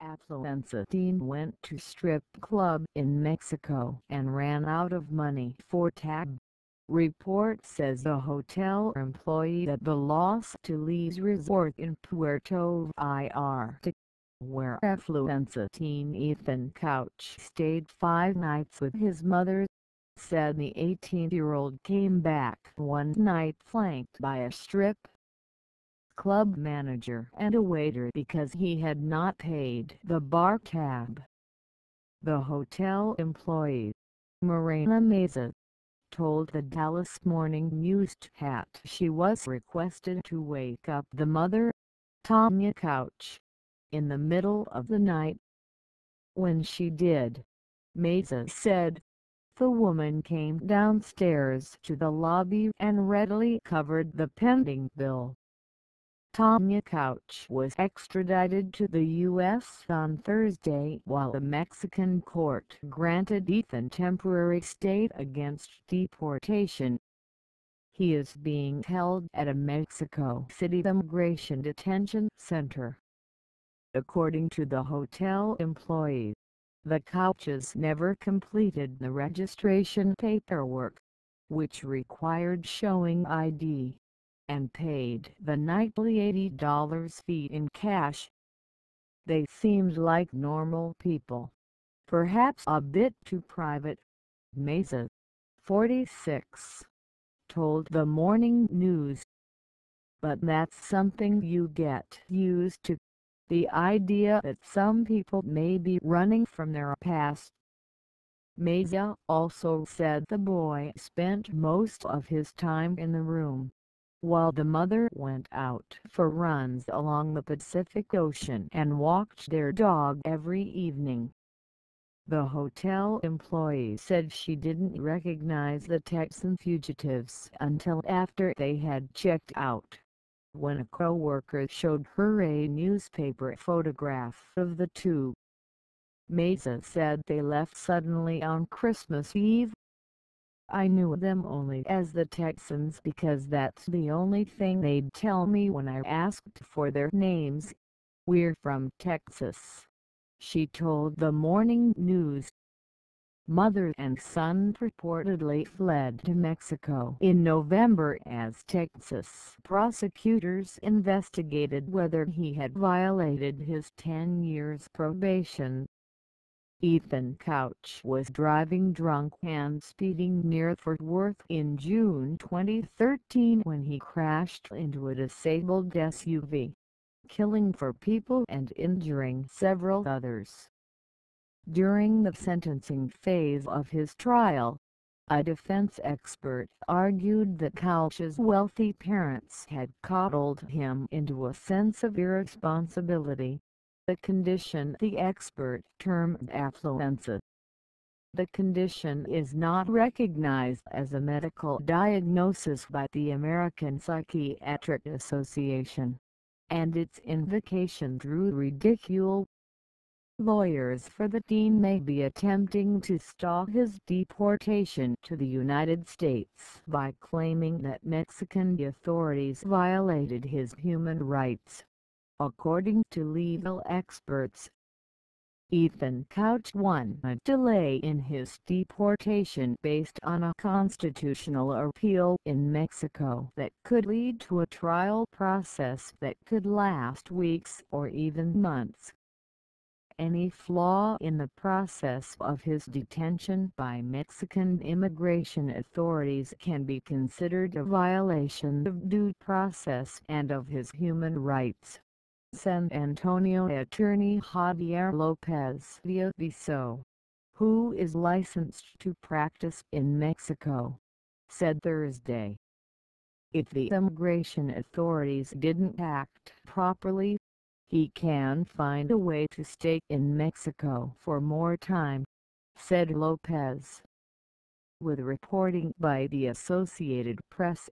Affluenza teen went to strip club in Mexico and ran out of money for tab. Report says a hotel employee at the Los Tules resort in Puerto Vallarta, where Affluenza teen Ethan Couch stayed 5 nights with his mother, said the 18-year-old came back one night flanked by a strip club manager and a waiter because he had not paid the bar tab. The hotel employee, Marina Meza, told the Dallas Morning Newsthat she was requested to wake up the mother, Tonya Couch, in the middle of the night. When she did, Meza said, the woman came downstairs to the lobby and readily covered the pending bill. Tonya Couch was extradited to the U.S. on Thursday while a Mexican court granted Ethan temporary stay against deportation. He is being held at a Mexico City immigration detention center. According to the hotel employee, the Couches never completed the registration paperwork, which required showing ID, and paid the nightly $80 fee in cash. They seemed like normal people, perhaps a bit too private, Meza, 46, told the Morning News. But that's something you get used to, the idea that some people may be running from their past. Meza also said the boy spent most of his time in the room, while the mother went out for runs along the Pacific Ocean and walked their dog every evening. The hotel employee said she didn't recognize the Texan fugitives until after they had checked out, when a co-worker showed her a newspaper photograph of the two. Meza said they left suddenly on Christmas Eve. I knew them only as the Texans because that's the only thing they'd tell me when I asked for their names. We're from Texas, she told the Morning News. Mother and son reportedly fled to Mexico in November as Texas prosecutors investigated whether he had violated his 10 years probation. Ethan Couch was driving drunk and speeding near Fort Worth in June 2013 when he crashed into a disabled SUV, killing 4 people and injuring several others. During the sentencing phase of his trial, a defense expert argued that Couch's wealthy parents had coddled him into a sense of irresponsibility, a condition the expert termed affluenza. The condition is not recognized as a medical diagnosis by the American Psychiatric Association, and its invocation through ridicule. Lawyers for the teen may be attempting to stop his deportation to the United States by claiming that Mexican authorities violated his human rights, according to legal experts. Ethan Couch won a delay in his deportation based on a constitutional appeal in Mexico that could lead to a trial process that could last weeks or even months. Any flaw in the process of his detention by Mexican immigration authorities can be considered a violation of due process and of his human rights, San Antonio attorney Javier Lopez Villaviso, who is licensed to practice in Mexico, said Thursday. If the immigration authorities didn't act properly, he can find a way to stay in Mexico for more time, said Lopez. With reporting by the Associated Press,